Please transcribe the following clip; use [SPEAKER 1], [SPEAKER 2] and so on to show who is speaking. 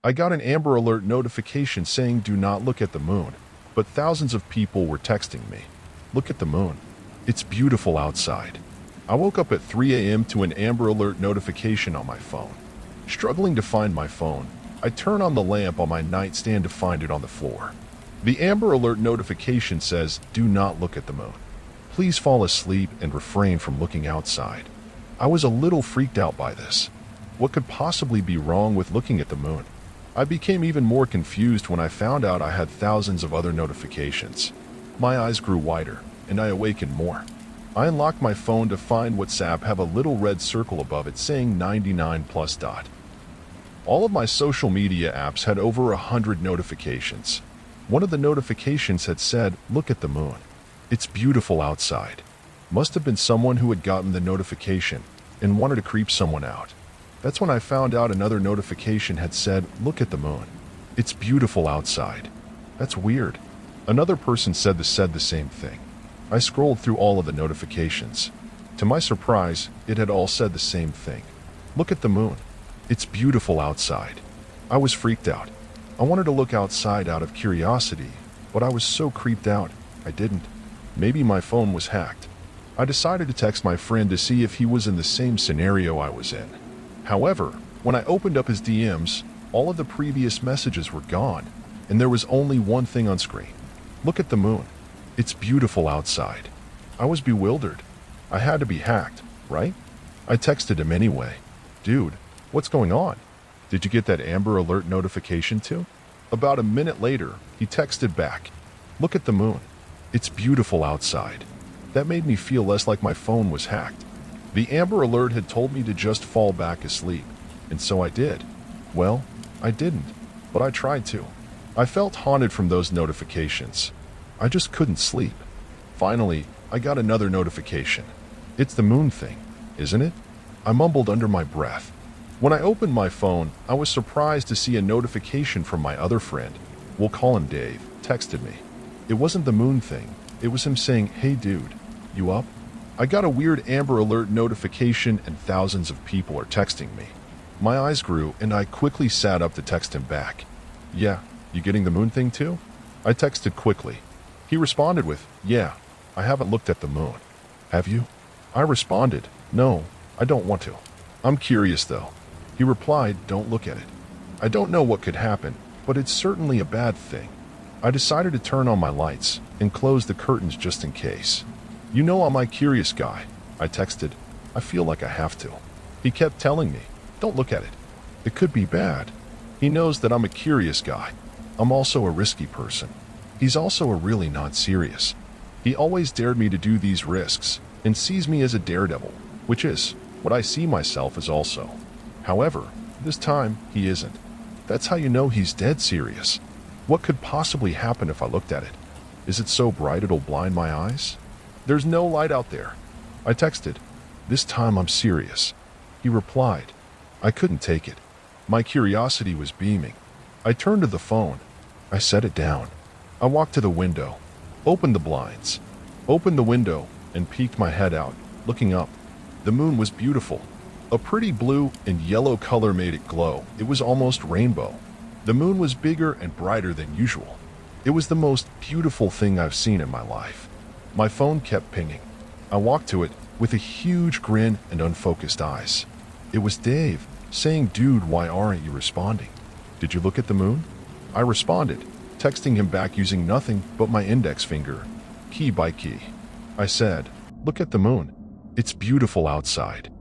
[SPEAKER 1] I got an Amber Alert notification saying do not look at the moon, but thousands of people were texting me. Look at the moon. It's beautiful outside. I woke up at 3 a.m. to an Amber Alert notification on my phone. Struggling to find my phone, I turn on the lamp on my nightstand to find it on the floor. The Amber Alert notification says, do not look at the moon. Please fall asleep and refrain from looking outside. I was a little freaked out by this. What could possibly be wrong with looking at the moon? I became even more confused when I found out I had thousands of other notifications. My eyes grew wider, and I awakened more. I unlocked my phone to find WhatsApp have a little red circle above it saying 99 plus dot. All of my social media apps had over 100 notifications. One of the notifications had said, look at the moon. It's beautiful outside. Must have been someone who had gotten the notification and wanted to creep someone out. That's when I found out another notification had said, look at the moon. It's beautiful outside. That's weird. Another person said the same thing. I scrolled through all of the notifications. To my surprise, it had all said the same thing. Look at the moon. It's beautiful outside. I was freaked out. I wanted to look outside out of curiosity, but I was so creeped out, I didn't. Maybe my phone was hacked. I decided to text my friend to see if he was in the same scenario I was in. However, when I opened up his DMs, all of the previous messages were gone, and there was only one thing on screen. Look at the moon. It's beautiful outside. I was bewildered. I had to be hacked, right? I texted him anyway. Dude, what's going on? Did you get that Amber Alert notification too? About a minute later, he texted back. Look at the moon. It's beautiful outside. That made me feel less like my phone was hacked. The Amber Alert had told me to just fall back asleep, and so I did. Well, I didn't, but I tried to. I felt haunted from those notifications. I just couldn't sleep. Finally, I got another notification. It's the moon thing, isn't it? I mumbled under my breath. When I opened my phone, I was surprised to see a notification from my other friend, we'll call him Dave, texted me. It wasn't the moon thing. It was him saying, hey dude, you up? I got a weird Amber Alert notification and thousands of people are texting me. My eyes grew and I quickly sat up to text him back. Yeah, you getting the moon thing too? I texted quickly. He responded with, yeah, I haven't looked at the moon. Have you? I responded, no, I don't want to. I'm curious though. He replied, don't look at it. I don't know what could happen, but it's certainly a bad thing. I decided to turn on my lights and close the curtains just in case. You know I'm a curious guy. I texted, I feel like I have to. He kept telling me, don't look at it. It could be bad. He knows that I'm a curious guy. I'm also a risky person. He's also a really not serious. He always dared me to do these risks and sees me as a daredevil, which is what I see myself as also. However, this time he isn't. That's how you know he's dead serious. What could possibly happen if I looked at it? Is it so bright it'll blind my eyes? There's no light out there. I texted, this time I'm serious. He replied, I couldn't take it. My curiosity was beaming. I turned to the phone. I set it down. I walked to the window, opened the blinds, opened the window, and peeked my head out, looking up. The moon was beautiful. A pretty blue and yellow color made it glow. It was almost rainbow. The moon was bigger and brighter than usual. It was the most beautiful thing I've seen in my life. My phone kept pinging. I walked to it with a huge grin and unfocused eyes. It was Dave, saying, dude, why aren't you responding? Did you look at the moon? I responded, texting him back using nothing but my index finger, key by key. I said, look at the moon. It's beautiful outside.